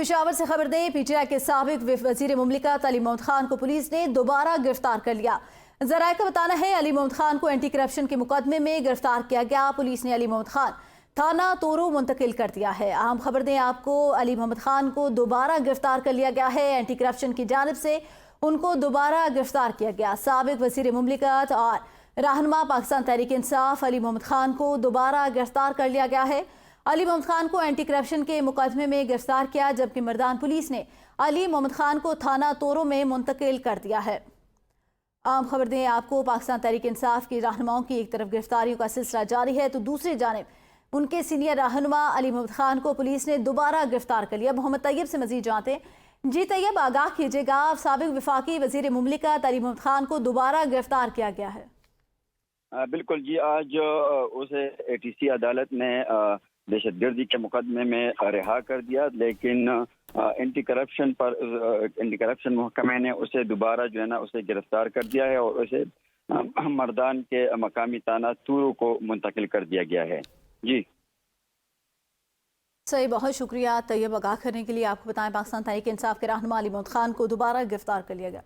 पेशावर से खबर दें, पीटीआई के साबिक वजीर मुमलिकत अली मोहम्मद खान को पुलिस ने दोबारा गिरफ्तार कर लिया। जराये का बताना है अली मोहम्मद खान को एंटी करप्शन के मुकदमे में गिरफ्तार किया गया। पुलिस ने अली मोहम्मद खान थाना तोरो मुंतकिल कर दिया है। अहम खबर दें आपको, अली मोहम्मद खान को दोबारा गिरफ्तार कर लिया गया है। एंटी करप्शन की जानिब से उनको दोबारा गिरफ्तार किया गया। साबिक वजीर मुमलिकत और रहनुमा पाकिस्तान तहरीक इंसाफ अली मोहम्मद खान को दोबारा गिरफ्तार कर लिया गया है। अली मोहम्मद खान को एंटी करप्शन के मुकदमे में गिरफ्तार किया, जबकि मर्दान पुलिस ने अली मोहम्मद खान को थाना तोरो में मुंतकिल कर दिया है। आम खबर दें आपको, पाकिस्तान तहरीक इंसाफ की रहनुमाओं की एक तरफ गिरफ्तारियों का सिलसिला जारी है, तो दूसरी जानिब उनके सीनियर रहनुमा अली मोहम्मद खान को पुलिस ने दोबारा गिरफ्तार कर लिया। मोहम्मद तैयब से मजीद जानते हैं। जी तैयब, आगाह कीजिएगा, साबिक वफाकी वजीर मुमलिकत अली मोहम्मद खान को दोबारा गिरफ्तार किया गया है। बिल्कुल जी, आज उसे एटीसी अदालत ने दहशतगर्दी के मुकदमे में रिहा कर दिया, लेकिन एंटी करप्शन महकमे ने उसे दोबारा जो है ना उसे गिरफ्तार कर दिया है और उसे मर्दान के मकामी थाना तूरू को मुंतकिल कर दिया गया है। जी सही, बहुत शुक्रिया तैयब, आगाह करने के लिए। आपको बताएं, पाकिस्तान तहरीक इंसाफ के रहनुमा अली मोहम्मद खान को दोबारा गिरफ्तार कर लिया गया।